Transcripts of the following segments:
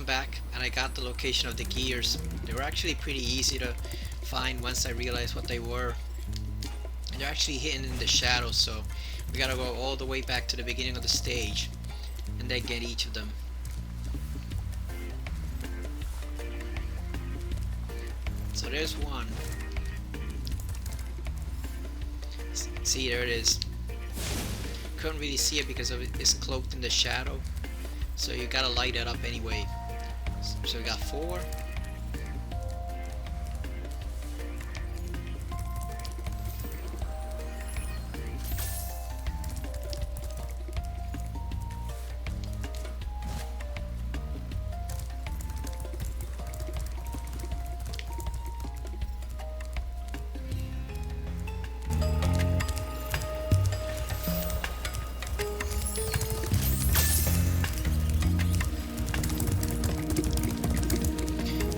I'm back and I got the location of the gears. They were actually pretty easy to find once I realized what they were. And they're actually hidden in the shadows, so we gotta go all the way back to the beginning of the stage and then get each of them. So there's one. See, there it is. Couldn't really see it because it's cloaked in the shadow, so you gotta light it up anyway. So we got 4.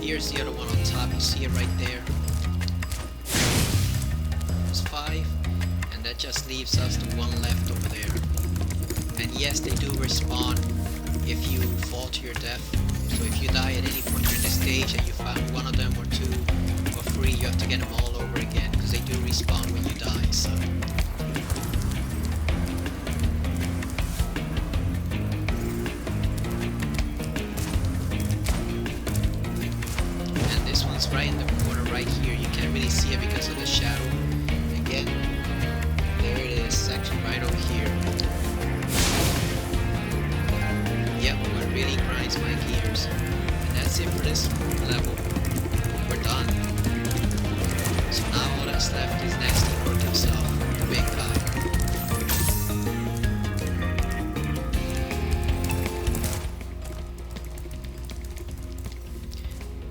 Here's the other one on top, you see it right there. There's 5, and that just leaves us the one left over there. And yes, they do respawn if you fall to your death. So if you die at any point during the stage and you found one of them or 2 or 3, you have to get them all over again, because they do respawn when you die, so. Right in the corner right here. You can't really see it because of the shadow. Again, there it is, section right over here. Yep, what really grinds my gears. And that's it for this level. We're done. So now all that's left is Gnasty Gnorc himself, the big guy.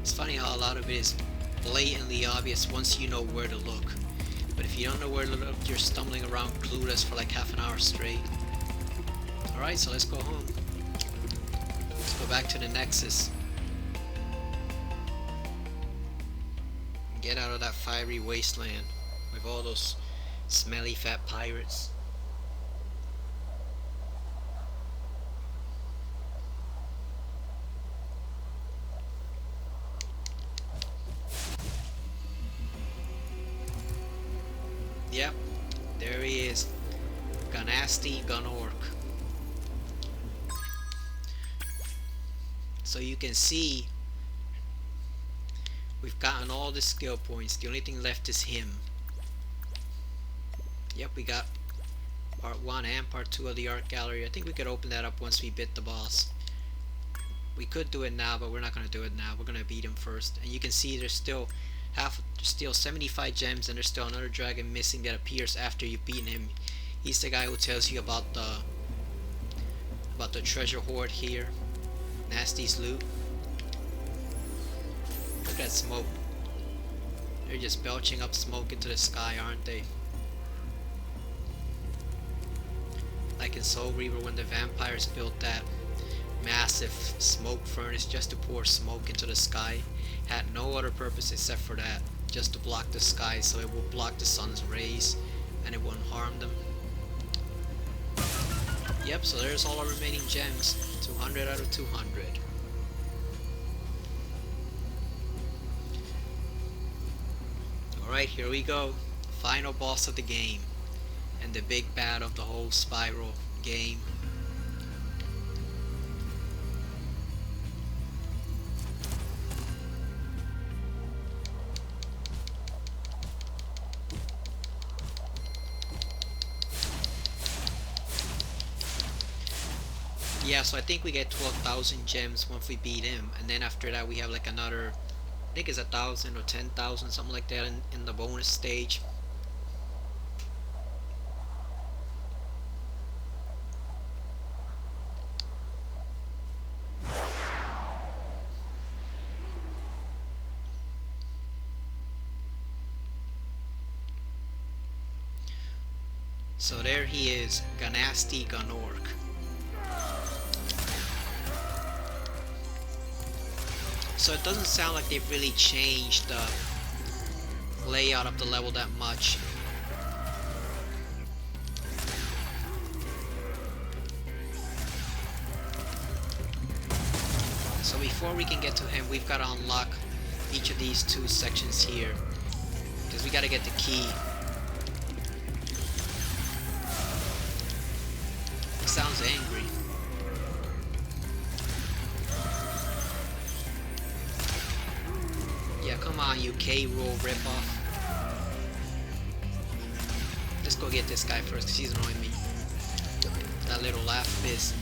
It's funny how a lot of it is blatantly obvious once you know where to look. But if you don't know where to look, you're stumbling around clueless for like half an hour straight. Alright, so let's go home. Let's go back to the Nexus. Get out of that fiery wasteland with all those smelly fat pirates. Yep, there he is, Gnasty Gnorc. So you can see we've gotten all the skill points. The only thing left is him. Yep, we got part 1 and part 2 of the art gallery. I think we could open that up once we beat the boss. We could do it now, but we're not going to do it now. We're going to beat him first. And you can see there's still 75 gems, and there's still another dragon missing that appears after you've beaten him. He's the guy who tells you about the treasure hoard here. Gnasty's loot. Look at that smoke. They're just belching up smoke into the sky, aren't they? Like in Soul Reaver when the vampires built that massive smoke furnace just to pour smoke into the sky. Had no other purpose except for that, just to block the sky so it will block the sun's rays and it won't harm them. Yep, so there's all our remaining gems. 200 out of 200. Alright, here we go. Final boss of the game. And the big bad of the whole Spyro game. Yeah, so I think we get 12,000 gems once we beat him, and then after that we have like another, I think it's 1,000 or 10,000, something like that in the bonus stage. So there he is, Gnasty Gnorc. So it doesn't sound like they've really changed the layout of the level that much. So before we can get to him, we've got to unlock each of these two sections here, because we got to get the key. He sounds angry. Yeah, come on, you K-Rool ripoff. Let's go get this guy first, because he's annoying me. That little laugh fist.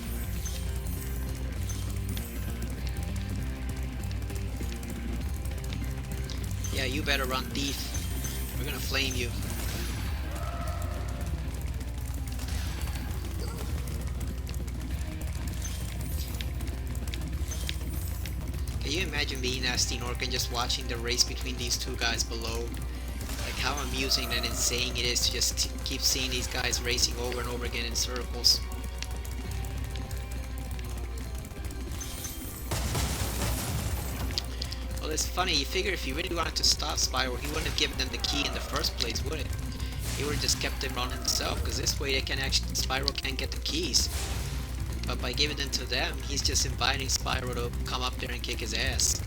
Yeah, you better run, thief. We're gonna flame you. Can you imagine being Gnasty Gnorc and just watching the race between these two guys below? Like how amusing and insane it is to just keep seeing these guys racing over and over again in circles. Well, it's funny, you figure if he really wanted to stop Spyro, he wouldn't have given them the key in the first place, would it? He would have just kept them on himself, because this way they can actually, Spyro can't get the keys. But by giving them to them, he's just inviting Spyro to come up there and kick his ass.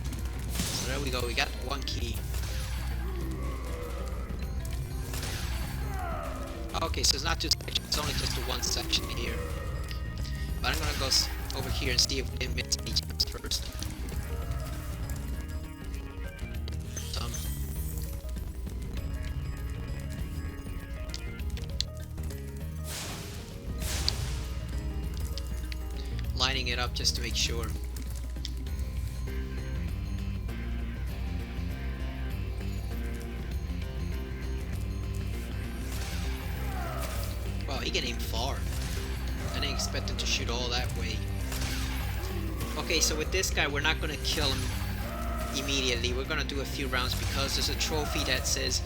So there we go, we got one key. Okay, so it's not two sections, it's only just the one section here. But I'm gonna go over here and see if we didn't miss any gems first. Lining it up just to make sure. Wow, he can aim far. I didn't expect him to shoot all that way. Okay, so with this guy, we're not gonna kill him immediately. We're gonna do a few rounds because there's a trophy that says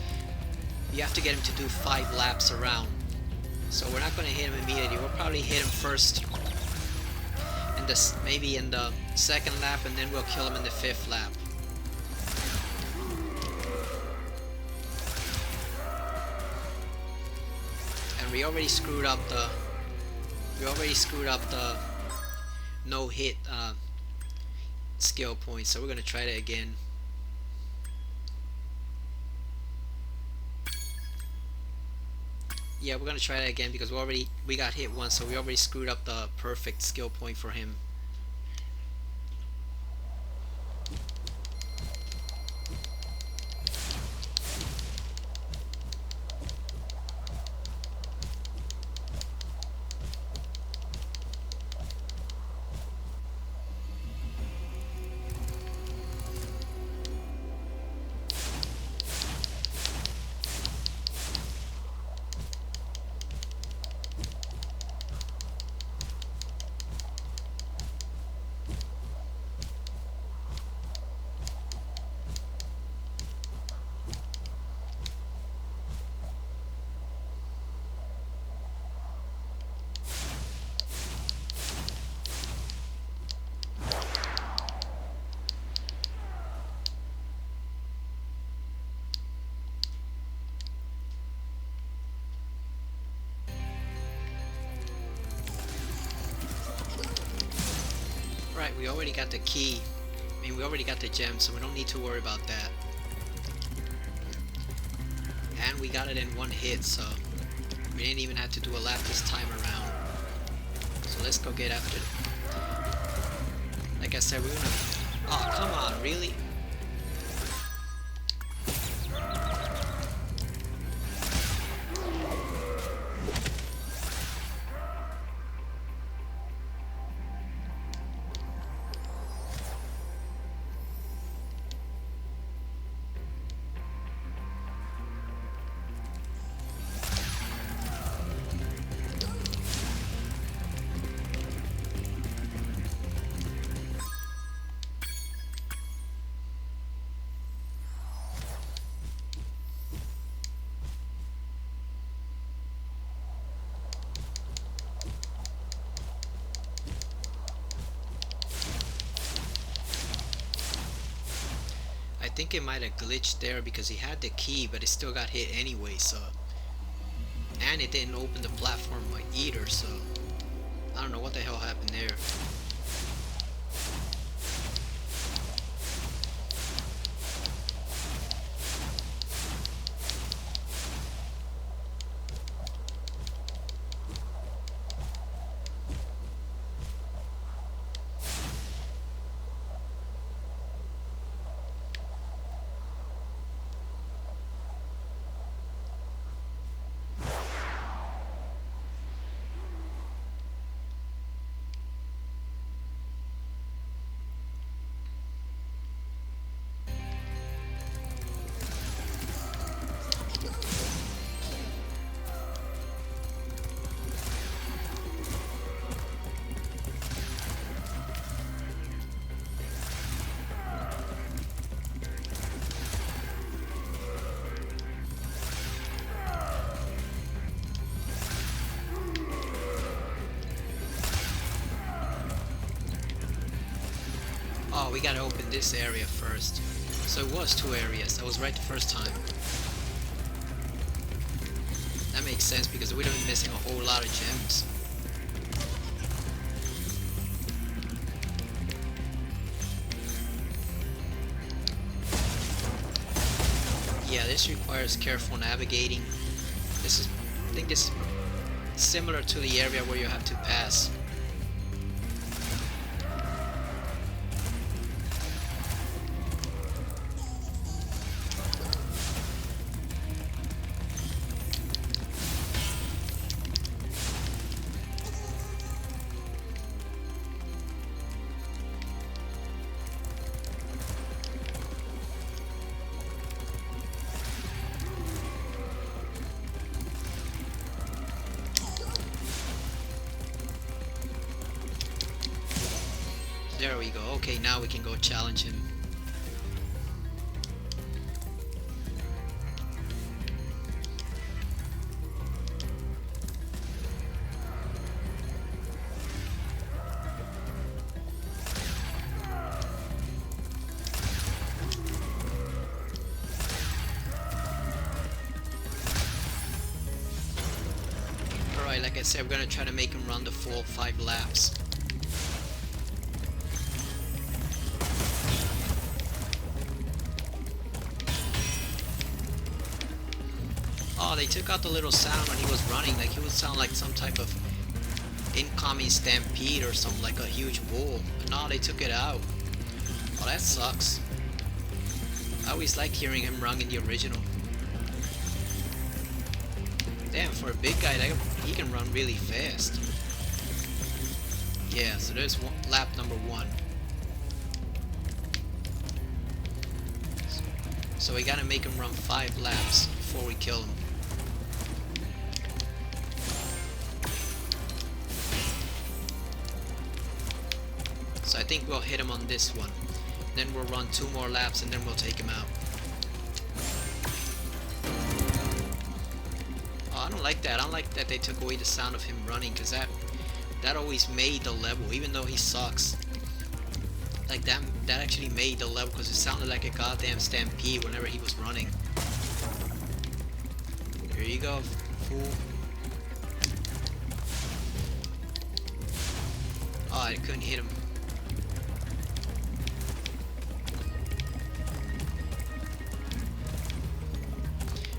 you have to get him to do 5 laps around. So we're not gonna hit him immediately. We'll probably hit him first. Maybe in the 2nd lap, and then we'll kill him in the 5th lap. And we already screwed up the no hit skill point, so we're gonna try that again. Yeah, we're gonna try that again because we got hit once, so we already screwed up the perfect skill point for him. Right, we already got the key. I mean, we already got the gem, so we don't need to worry about that. And we got it in one hit, so we didn't even have to do a lap this time around. So let's go get after it. Like I said, we're gonna... Oh, come on, really? I think it might have glitched there because he had the key, but it still got hit anyway, so... And it didn't open the platform either, so... I don't know what the hell happened there. Oh, we gotta open this area first. So it was 2 areas. I was right the first time. That makes sense because we'd have been missing a whole lot of gems. Yeah, this requires careful navigating. I think this is similar to the area where you have to pass. There we go. Okay, now we can go challenge him. Alright, like I said, we're gonna try to make him run the full 5 laps. Oh, they took out the little sound when he was running, like he would sound like some type of incoming stampede or something, like a huge bull. But no, they took it out. Oh, that sucks. I always like hearing him run in the original. Damn, for a big guy, he can run really fast. Yeah, so there's lap number 1. So we gotta make him run 5 laps before we kill him. So I think we'll hit him on this one. Then we'll run 2 more laps and then we'll take him out. Oh, I don't like that. I don't like that they took away the sound of him running, because that always made the level, even though he sucks. Like that actually made the level, because it sounded like a goddamn stampede whenever he was running. Here you go, fool. Oh, I couldn't hit him.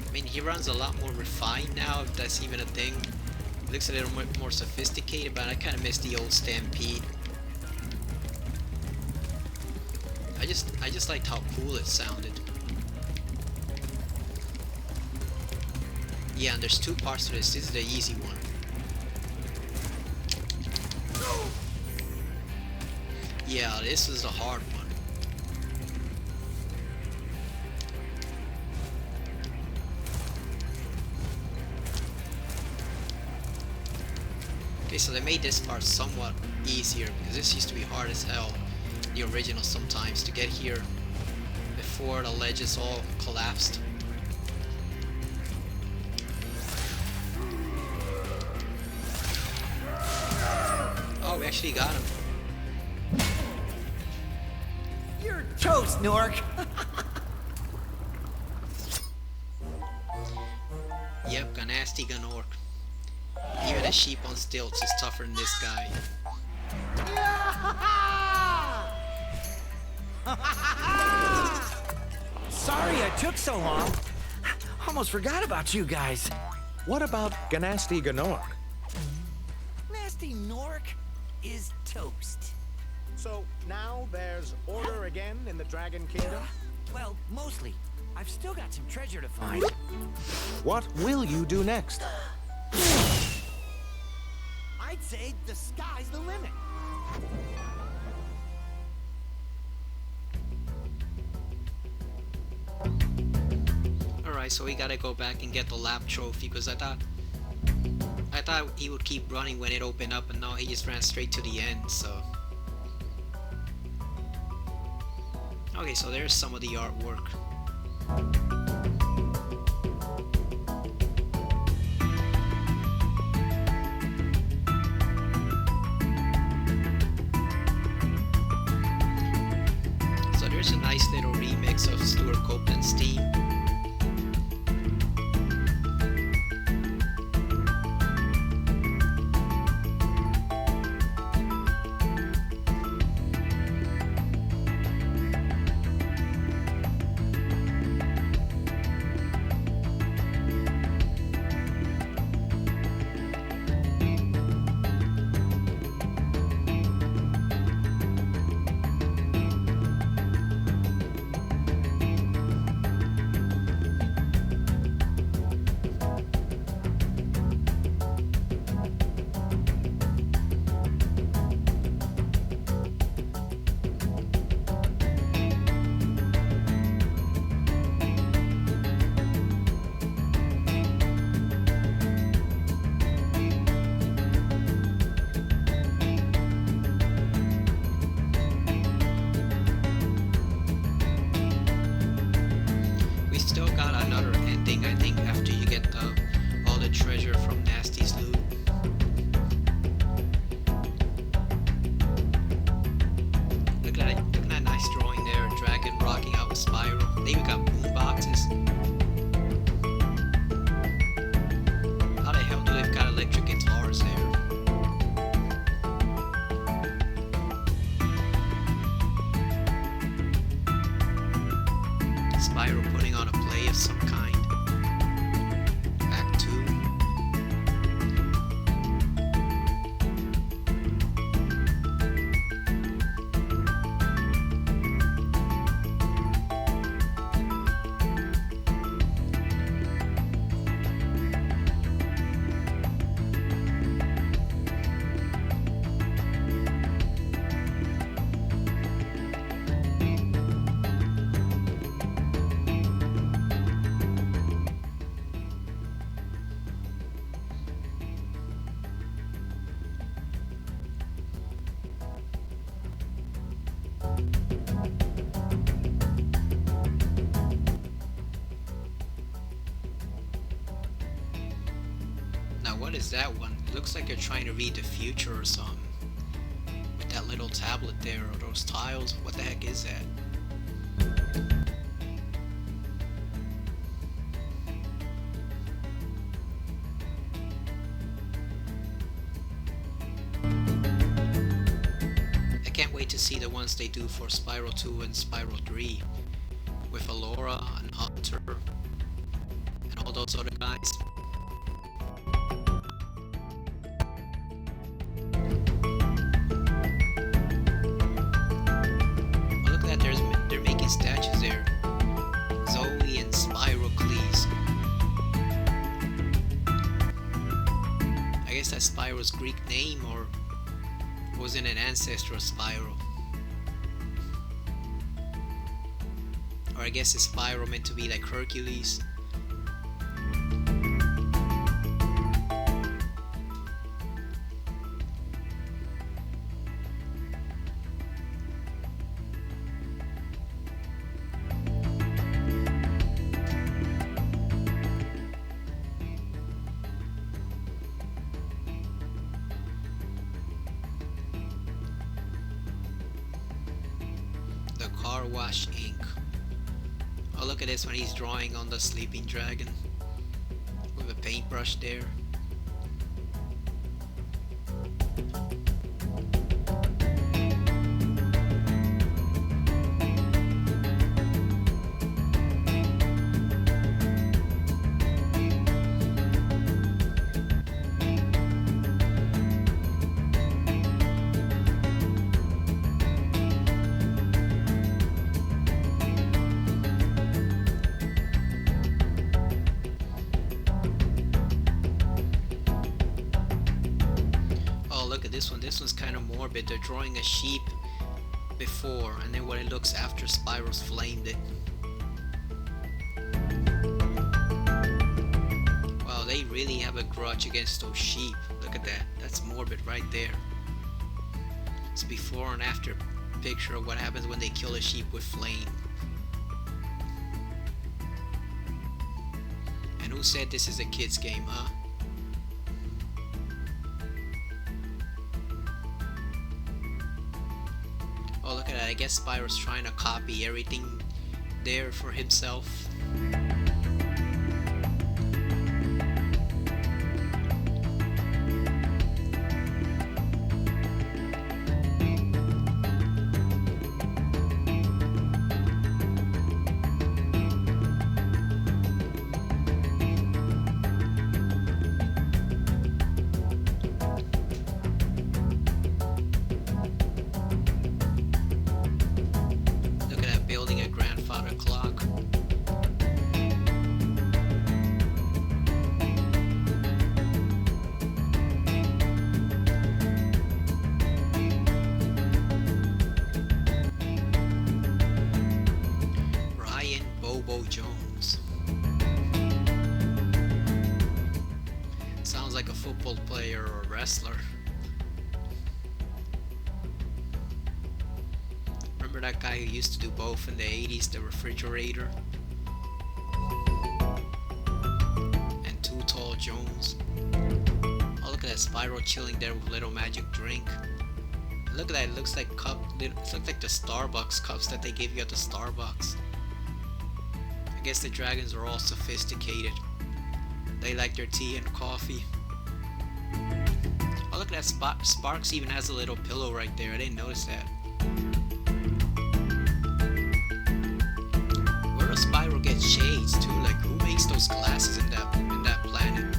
I mean, he runs a lot more refined now, if that's even a thing. It looks a little more sophisticated, but I kind of miss the old stampede. I just liked how cool it sounded. Yeah, and there's 2 parts to this. This is the easy one. Yeah, this is the hard one. Okay, so they made this part somewhat easier, because this used to be hard as hell, the original sometimes, to get here before the ledges all collapsed. Oh, we actually got him. You're toast, Gnorc! Yep, Gnasty Gnorc. Even a sheep on stilts is tougher than this guy. Sorry I took so long. Almost forgot about you guys. What about Gnasty Gnorc? Gnasty Gnorc is toast. So now there's order again in the Dragon Kingdom? Well, mostly. I've still got some treasure to find. What will you do next? I'd say the sky's the limit. Alright, so we gotta go back and get the lap trophy, because I thought he would keep running when it opened up, and now he just ran straight to the end, so. Okay, so there's some of the artwork. Here's a nice little remix of Stuart Copeland's theme. Still got another ending, I think, after you get all the treasure from Gnasty's loot. Look at that nice drawing there, a dragon rocking out with Spyro. Then we got boom boxes. How the hell do they've got electric guitars there? Spyro putting on a play of some kind. Act 2. Now what is that one? It looks like you're trying to read the future or something. With that little tablet there or those tiles. What the heck is that? I can't wait to see the ones they do for Spyro 2 and Spyro 3. With Alora and Hunter and all those other guys. They're making statues there. Zoe and Spyro, please. I guess that's Spyro's Greek name, or was it an ancestor of Spyro? Or I guess is Spyro meant to be like Hercules? Car Wash Ink. Oh, look at this when he's drawing on the sleeping dragon with a paintbrush there. This one's kind of morbid. They're drawing a sheep before and then what it looks after Spyro's flamed it. Wow, they really have a grudge against those sheep. Look at that. That's morbid right there. It's before and after picture of what happens when they kill a sheep with flame. And who said this is a kid's game, huh? Oh, look at that. I guess Spyro's trying to copy everything there for himself. Look at that, building a grandfather clock. Ryan Bobo Jones. Sounds like a football player or a wrestler. Remember that guy who used to do both in the 80s, the refrigerator? And Too Tall Jones. Oh, look at that, Spyro chilling there with a little magic drink. Look at that, it looks like it looks like the Starbucks cups that they give you at the Starbucks. I guess the dragons are all sophisticated. They like their tea and coffee. Oh, look at that, Sparks even has a little pillow right there. I didn't notice that. Where does Spyro get shades too? Like, who makes those glasses in that planet?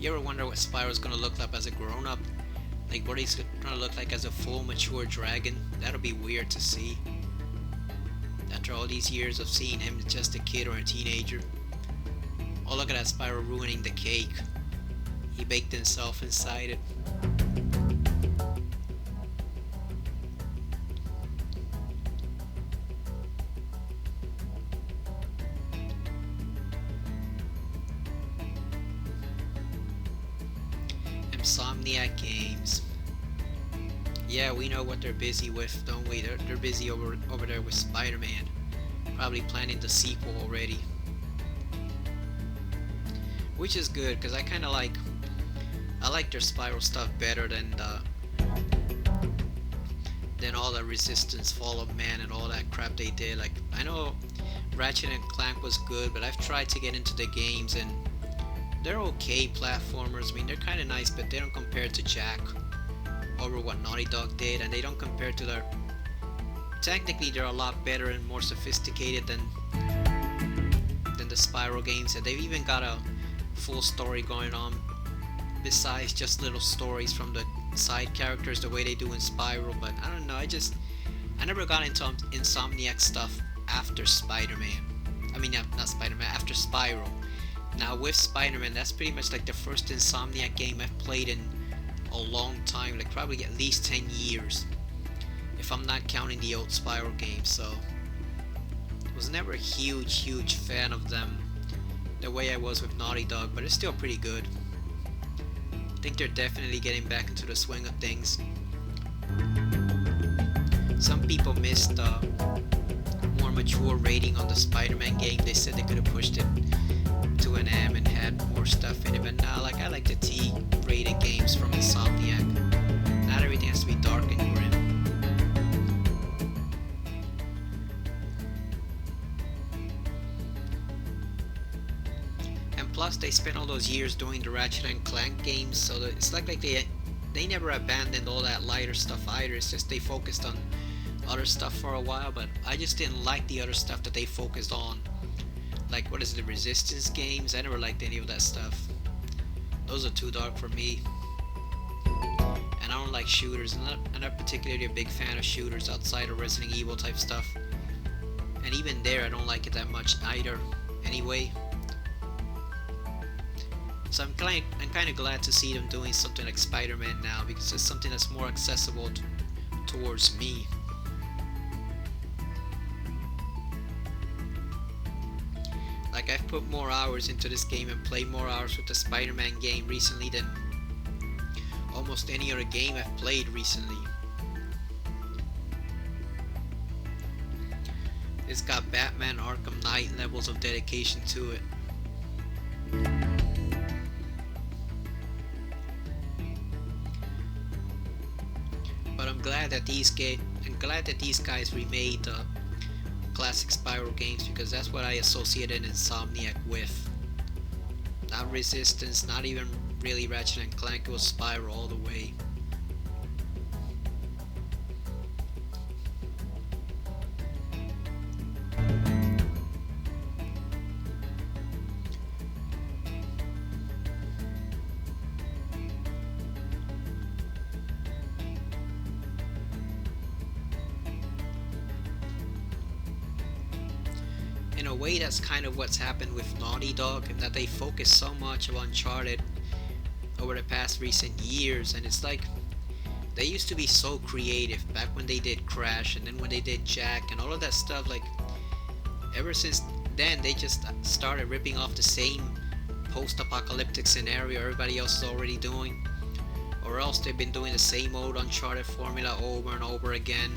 You ever wonder what Spyro's gonna look like as a grown-up? Like what he's gonna look like as a full mature dragon? That'll be weird to see. After all these years of seeing him as just a kid or a teenager. Oh, look at that, Spyro ruining the cake. He baked himself inside it. Insomniac Games. Yeah, we know what they're busy with, don't we? They're busy over there with Spider-Man. Probably planning the sequel already. Which is good, because I like their Spyro stuff better than all the Resistance, Fall of Man, and all that crap they did. Like, I know Ratchet and Clank was good, but I've tried to get into the games and they're okay platformers. I mean, they're kind of nice, but they don't compare to Jack over what Naughty Dog did, and they don't compare to their... Technically, they're a lot better and more sophisticated than the Spyro games, and they've even got a full story going on besides just little stories from the side characters the way they do in Spyro. But I don't know, I never got into Insomniac stuff after Spider-Man. I mean, not Spider-Man, after Spyro. Now with Spider-Man, that's pretty much like the first Insomniac game I've played in a long time, like probably at least 10 years, if I'm not counting the old Spyro games. So I was never a huge fan of them the way I was with Naughty Dog, but it's still pretty good. I think they're definitely getting back into the swing of things. Some people missed the more mature rating on the Spider-Man game. They said they could have pushed it to an M and had more stuff in it, but now, like, I like the T-rated games from Insomniac. Not everything has to be dark and grim. And plus, they spent all those years doing the Ratchet and Clank games, so that it's like they never abandoned all that lighter stuff either. It's just they focused on other stuff for a while, but I just didn't like the other stuff that they focused on. Like, what is it, the Resistance games? I never liked any of that stuff. Those are too dark for me. And I don't like shooters. I'm not particularly a big fan of shooters outside of Resident Evil type stuff. And even there, I don't like it that much either. Anyway. So I'm kind of glad to see them doing something like Spider-Man now, because it's something that's more accessible towards me. Like, I've put more hours into this game and played more hours with the Spider-Man game recently than almost any other game I've played recently. It's got Batman Arkham Knight levels of dedication to it. I'm glad that these guys remade the classic Spyro games, because that's what I associated Insomniac with. Not Resistance, not even really Ratchet and Clank, it was Spyro all the way. In a way, that's kind of what's happened with Naughty Dog, and that they focus so much on Uncharted over the past recent years, and it's like they used to be so creative back when they did Crash, and then when they did Jack and all of that stuff. Like, ever since then they just started ripping off the same post-apocalyptic scenario everybody else is already doing, or else they've been doing the same old Uncharted formula over and over again.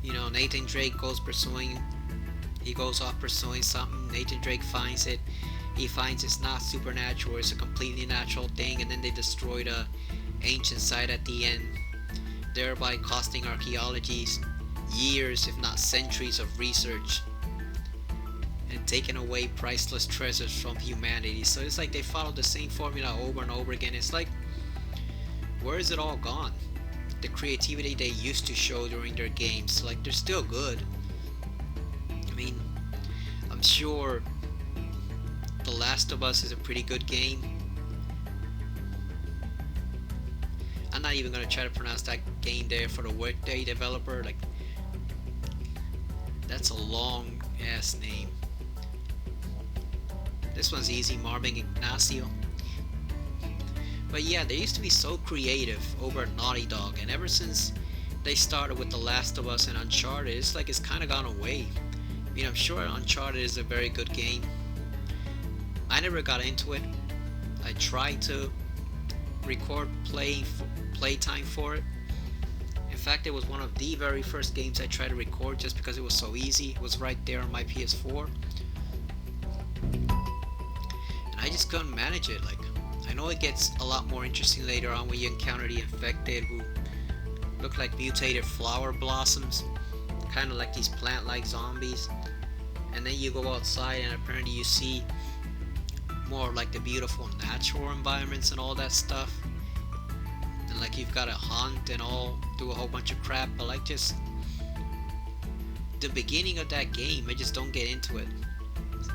You know, Nathan Drake goes off pursuing something, Nathan Drake finds it, he finds it's not supernatural, it's a completely natural thing, and then they destroy the ancient site at the end, thereby costing archaeologists years, if not centuries, of research, and taking away priceless treasures from humanity. So it's like they follow the same formula over and over again. It's like, where is it all gone? The creativity they used to show during their games, like, they're still good. I mean, I'm sure The Last of Us is a pretty good game. I'm not even gonna try to pronounce that game there for the Workday developer. Like, that's a long ass name. This one's easy, Marvin Ignacio. But yeah, they used to be so creative over at Naughty Dog, and ever since they started with The Last of Us and Uncharted, it's like it's kind of gone away. I mean, I'm sure Uncharted is a very good game. I never got into it. I tried to record playtime for it. In fact, it was one of the very first games I tried to record just because it was so easy. It was right there on my PS4. And I just couldn't manage it. Like, I know it gets a lot more interesting later on when you encounter the infected, who look like mutated flower blossoms, kind of like these plant-like zombies. And then you go outside and apparently you see more like the beautiful natural environments and all that stuff. And like you've got to hunt and all, do a whole bunch of crap. But like, just the beginning of that game, I just don't get into it.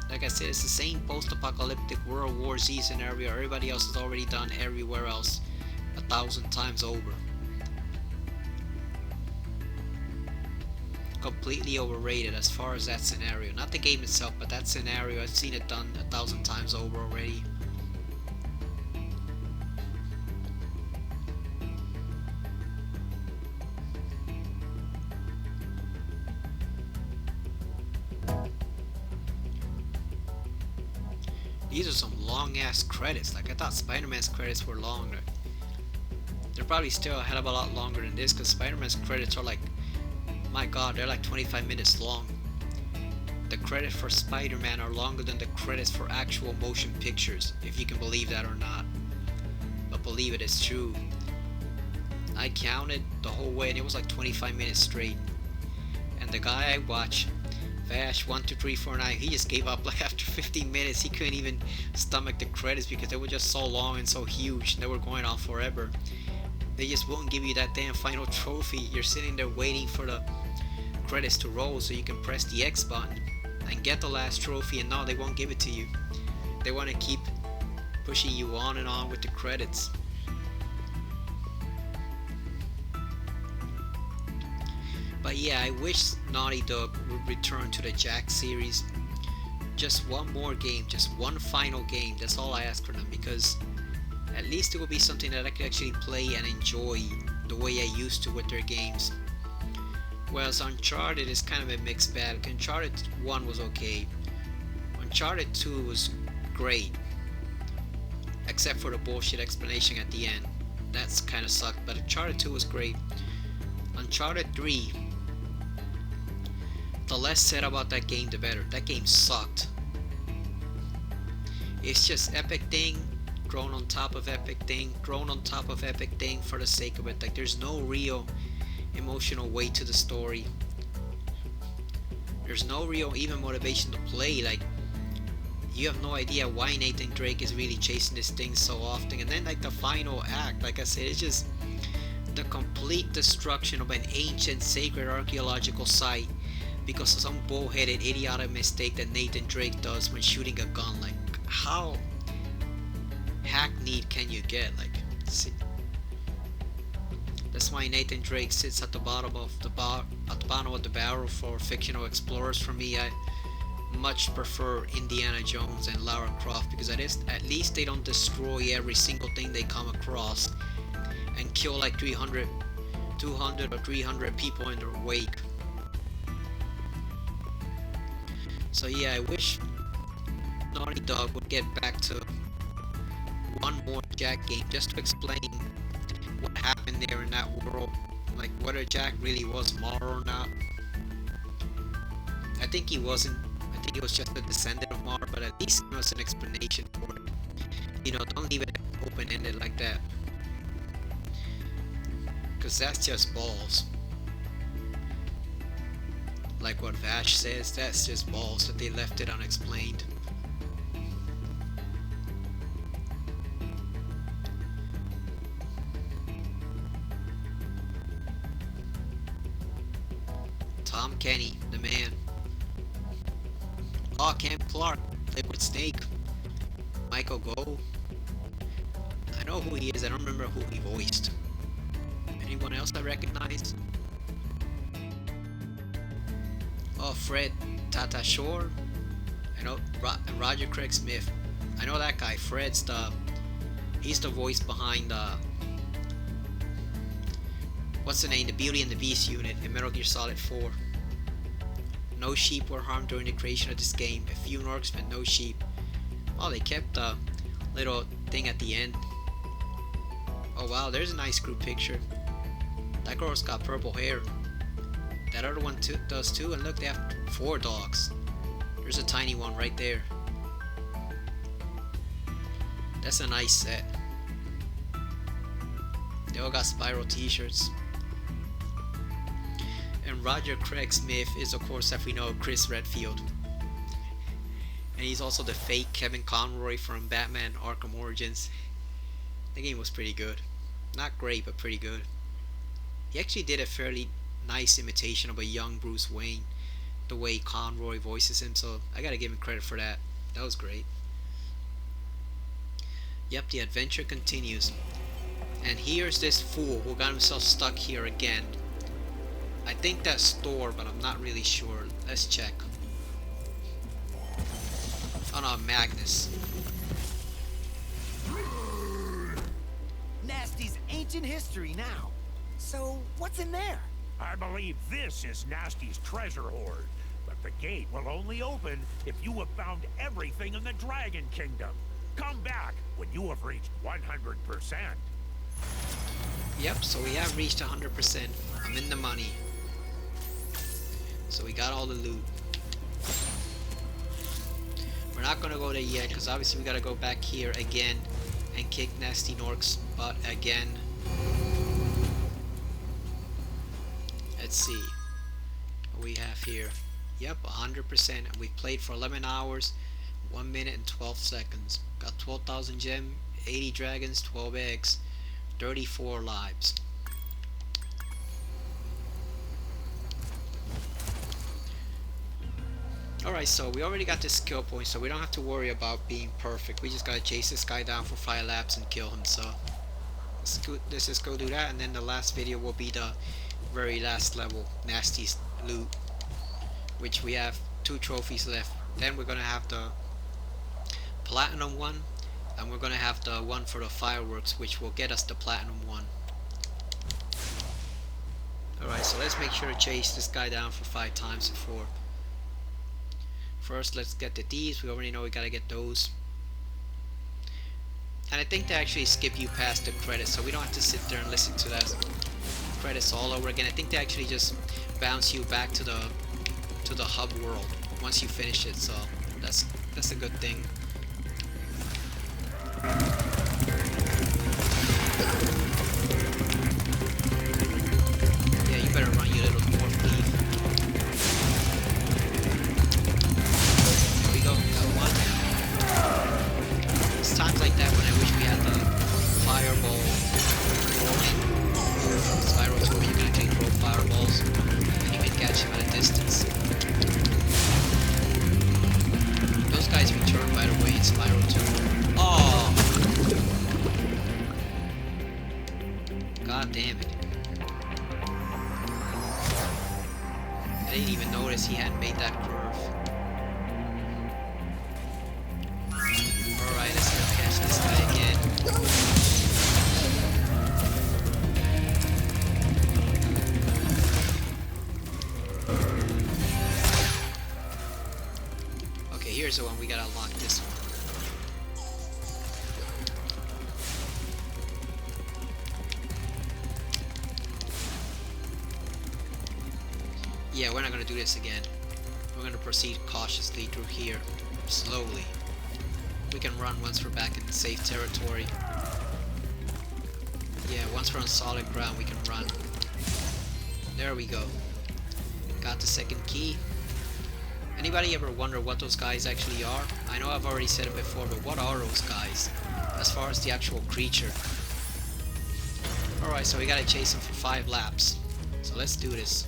Like I said, it's the same post-apocalyptic World War Z scenario everybody else has already done everywhere else 1,000 times over. Completely overrated as far as that scenario. Not the game itself, but that scenario, I've seen it done 1,000 times over already. These are some long ass credits. Like, I thought Spider-Man's credits were longer. They're probably still a hell of a lot longer than this, because Spider-Man's credits are like, my god, they're like 25 minutes long. The credits for Spider-Man are longer than the credits for actual motion pictures, if you can believe that or not. But believe it, it's true. I counted the whole way and it was like 25 minutes straight. And the guy I watched, Vash12349, he just gave up like after 15 minutes. He couldn't even stomach the credits because they were just so long and so huge and they were going on forever. They just won't give you that damn final trophy. You're sitting there waiting for the credits to roll so you can press the X button and get the last trophy, and no, they won't give it to you. They want to keep pushing you on and on with the credits. But yeah, I wish Naughty Dog would return to the Jack series. Just one more game, just one final game, that's all I ask for them, because at least it will be something that I can actually play and enjoy the way I used to with their games. Whereas Uncharted is kind of a mixed bag. Uncharted 1 was okay. Uncharted 2 was great. Except for the bullshit explanation at the end. That's kind of sucked, but Uncharted 2 was great. Uncharted 3, the less said about that game, the better. That game sucked. It's just Epic thing drone on top of epic thing, drone on top of epic thing for the sake of it. Like, there's no real emotional weight to the story. There's no real even motivation to play. Like, you have no idea why Nathan Drake is really chasing this thing so often. And then like the final act, like I said, it's just the complete destruction of an ancient sacred archaeological site because of some bullheaded idiotic mistake that Nathan Drake does when shooting a gun. Like, how hackneyed can you get? Like, see, that's why Nathan Drake sits at the bottom of the barrel for fictional explorers. For me, I much prefer Indiana Jones and Lara Croft because at least they don't destroy every single thing they come across and kill like 200 or 300 people in their wake. So yeah, I wish Naughty Dog would get back to one more Jack game just to explain what happened there in that world, like whether Jack really was Mar or not. I think he wasn't. I think he was just a descendant of Mar, but at least give us an explanation for it. You know, don't leave it open-ended like that, because that's just balls. Like what Vash says, that's just balls that they left it unexplained. Tom Kenny, the man. Oh, Cam Clark, Liquid Snake. Michael Go. I know who he is, I don't remember who he voiced. Anyone else I recognize? Oh, Fred Tata Shore. I know Roger Craig Smith. I know that guy. He's the voice behind what's the name? The Beauty and the Beast unit in Metal Gear Solid 4. No sheep were harmed during the creation of this game. A few Gnorcs, but no sheep. Oh, they kept the little thing at the end. Oh wow, there's a nice group picture. That girl's got purple hair. That other one does too, and look, they have 4 dogs. There's a tiny one right there. That's a nice set. They all got Spyro t-shirts. And Roger Craig Smith is, of course, as we know, Chris Redfield. And he's also the fake Kevin Conroy from Batman Arkham Origins. The game was pretty good. Not great, but pretty good. He actually did a fairly nice imitation of a young Bruce Wayne, the way Conroy voices him, so I gotta give him credit for that. That was great. Yep, the adventure continues. And here's this fool who got himself stuck here again. I think that's Thor, but I'm not really sure. Let's check. Oh no, Magnus. Gnasty's ancient history now. So, what's in there? I believe this is Gnasty's treasure hoard, but the gate will only open if you have found everything in the Dragon Kingdom. Come back when you have reached 100%. Yep, so we have reached 100%. I'm in the money. So we got all the loot. We're not gonna go there yet, because obviously we gotta go back here again and kick Gnasty Gnorc's butt again. Let's see what we have here. Yep, 100%. We played for 11 hours, 1 minute and 12 seconds. Got 12,000 gem, 80 dragons, 12 eggs, 34 lives. Alright, so we already got this skill point, so we don't have to worry about being perfect. We just gotta chase this guy down for 5 laps and kill him. So let's just go do that, and then the last video will be the very last level, Gnasty's loot, which we have 2 trophies left. Then we're gonna have the platinum one, and we're gonna have the one for the fireworks, which will get us the platinum one. Alright, so let's make sure to chase this guy down for 5 times before. First, let's get the D's. We already know we gotta get those. And I think they actually skip you past the credits, so we don't have to sit there and listen to that credits all over again. I think they actually just bounce you back to the hub world once you finish it, so that's a good thing. damn it. I didn't even notice he hadn't made that curve. Alright, let's go catch this guy again. Okay, here's the one. We gotta unlock this one. Yeah, we're not gonna do this again. We're gonna proceed cautiously through here, slowly. We can run once we're back in safe territory. Yeah, once we're on solid ground, we can run. There we go. Got the second key. Anybody ever wonder what those guys actually are? I know I've already said it before, but what are those guys? As far as the actual creature. Alright, so we gotta chase him for 5 laps. So let's do this.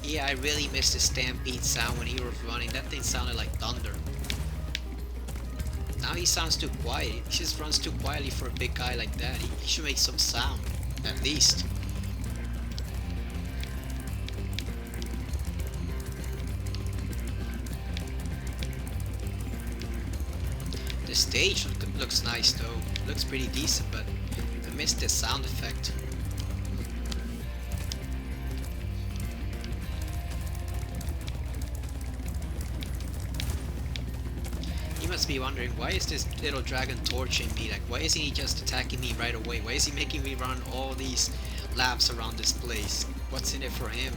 Yeah, I really missed the stampede sound when he was running. That thing sounded like thunder. Now he sounds too quiet. He just runs too quietly for a big guy like that. He should make some sound, at least. The stage looks nice though. Looks pretty decent, but I missed the sound effect. Must be wondering, why is this little dragon torching me? Like, why isn't he just attacking me right away? Why is he making me run all these laps around this place? What's in it for him?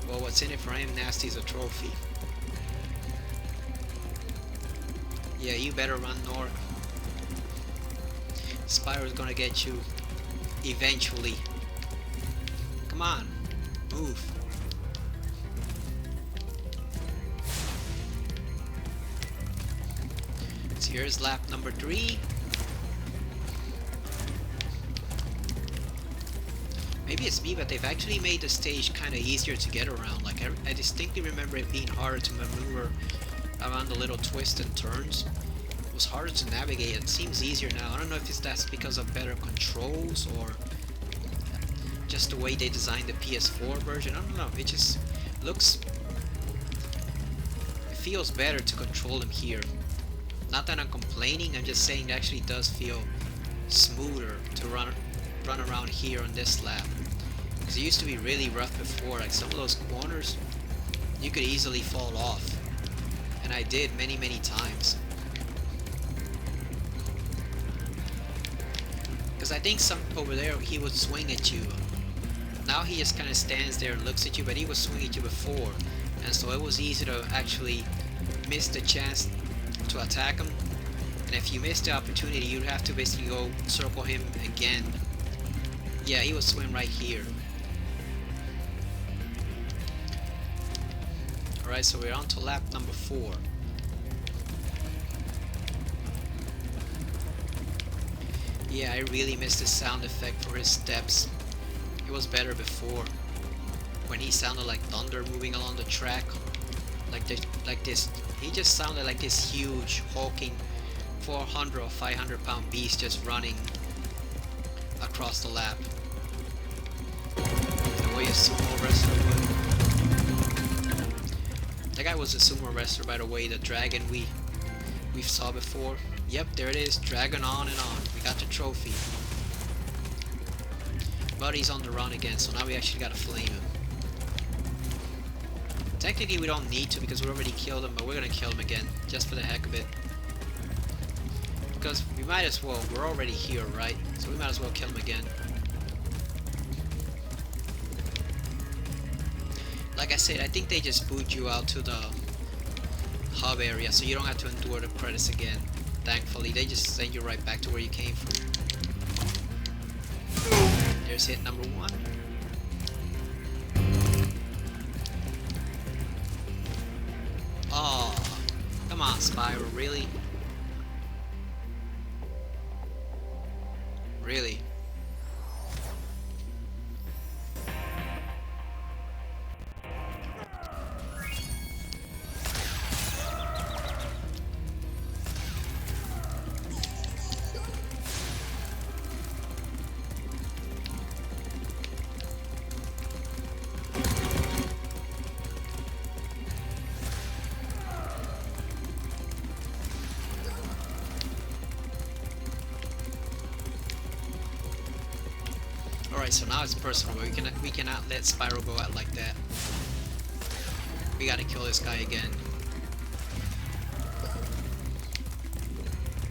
Well, what's in it for him? Gnasty's a trophy. Yeah, you better run, Gnorc. Spyro's gonna get you eventually. Come on, move. Here's lap number 3. Maybe it's me, but they've actually made the stage kind of easier to get around. Like, I distinctly remember it being harder to maneuver around the little twists and turns. It was harder to navigate. It seems easier now. I don't know if that's because of better controls or just the way they designed the PS4 version. I don't know. It just looks... It feels better to control them here. Not that I'm complaining, I'm just saying it actually does feel smoother to run around here on this lap. Because it used to be really rough before, like some of those corners, you could easily fall off. And I did many times. Because I think some over there, he would swing at you. Now he just kind of stands there and looks at you, but he was swinging at you before. And so it was easy to actually miss the chance to attack him, and if you missed the opportunity, you'd have to basically go circle him again. Yeah, he was swimming right here. Alright, so we're on to lap number 4. Yeah, I really missed the sound effect for his steps. It was better before, when he sounded like thunder moving along the track, like this. He just sounded like this huge, hulking 400 or 500 pound beast just running across the lap. The way a sumo wrestler would. That guy was a sumo wrestler, by the way, the dragon we saw before. Yep, there it is, dragon on and on. We got the trophy. But he's on the run again, so now we actually gotta flame him. Technically we don't need to because we already killed him, but we're gonna kill him again, just for the heck of it. Because we might as well, we're already here, right? So we might as well kill him again. Like I said, I think they just boot you out to the hub area, so you don't have to endure the credits again. Thankfully, they just send you right back to where you came from. There's hit number 1. Oh, come on, Spyro, really? Really? Alright, so now it's personal. We cannot let Spyro go out like that. We gotta kill this guy again.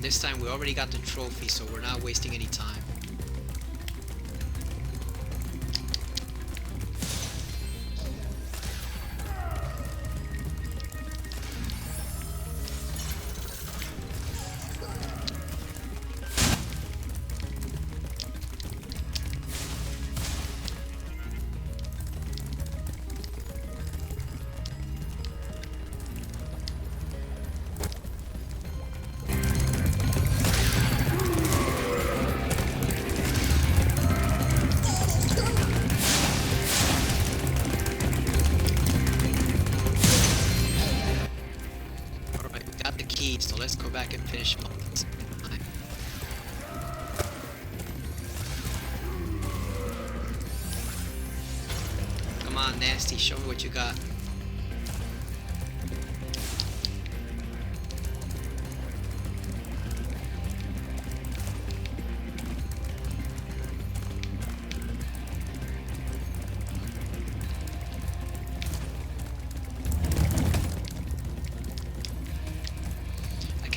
This time we already got the trophy, so we're not wasting any time. So let's go back and finish him up. Come on, Gnasty, show me what you got.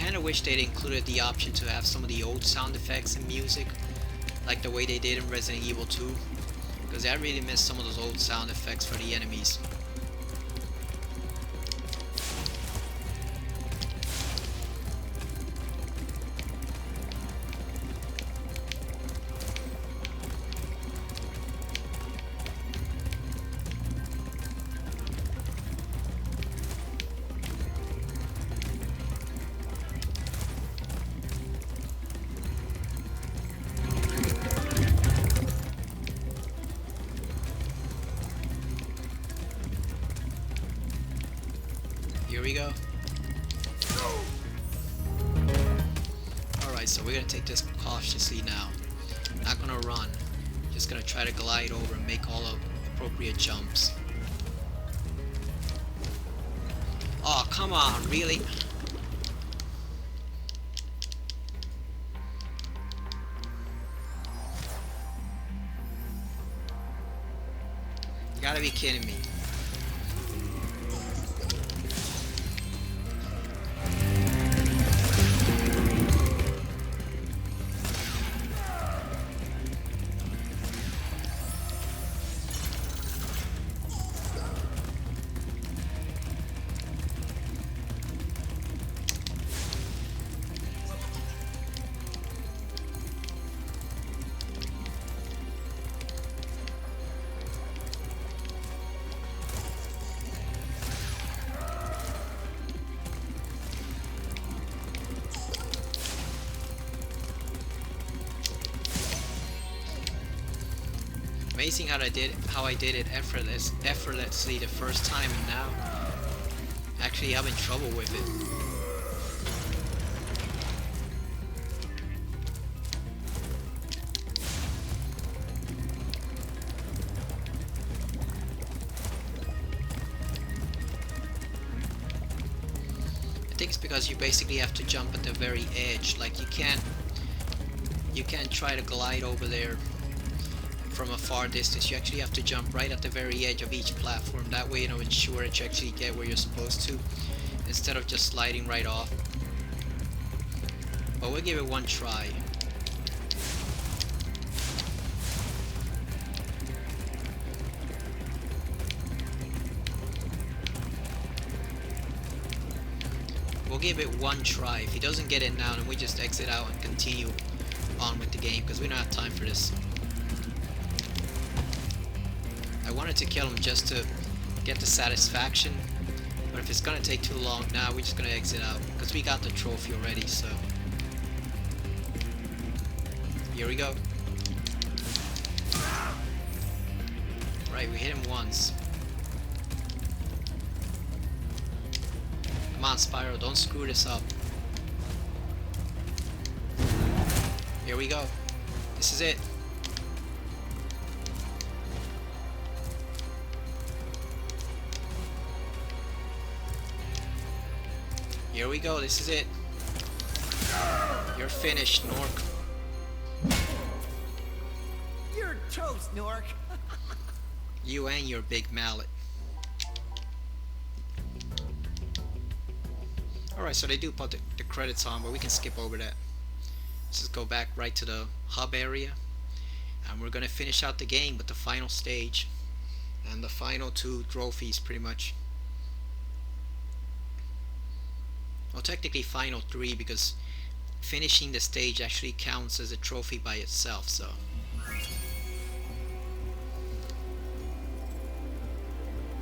I wish they'd included the option to have some of the old sound effects and music, like the way they did in Resident Evil 2, because I really miss some of those old sound effects for the enemies. Here we go. Alright, so we're gonna take this cautiously now. Not gonna run. Just gonna try to glide over and make all the appropriate jumps. Oh, come on, really? You gotta be kidding me. Amazing how I did it effortlessly the first time, and now actually having trouble with it. I think it's because you basically have to jump at the very edge. Like you can't try to glide over there from a far distance. You actually have to jump right at the very edge of each platform. That way, ensure that you actually get where you're supposed to, instead of just sliding right off. But we'll give it one try. We'll give it one try. If he doesn't get it now, then we just exit out and continue on with the game, because we don't have time for this. I wanted to kill him just to get the satisfaction, but if it's gonna take too long now, we're just gonna exit out, because we got the trophy already. So here we go. Right, we hit him once. Come on, Spyro, don't screw this up. Here we go. This is it. Here we go, this is it. You're finished, Gnorc. You're toast, Gnorc. You and your big mallet. Alright, so they do put the credits on, but we can skip over that. Let's just go back right to the hub area. And we're gonna finish out the game with the final stage. And the final 2 trophies, pretty much. Well, technically final 3, because finishing the stage actually counts as a trophy by itself, so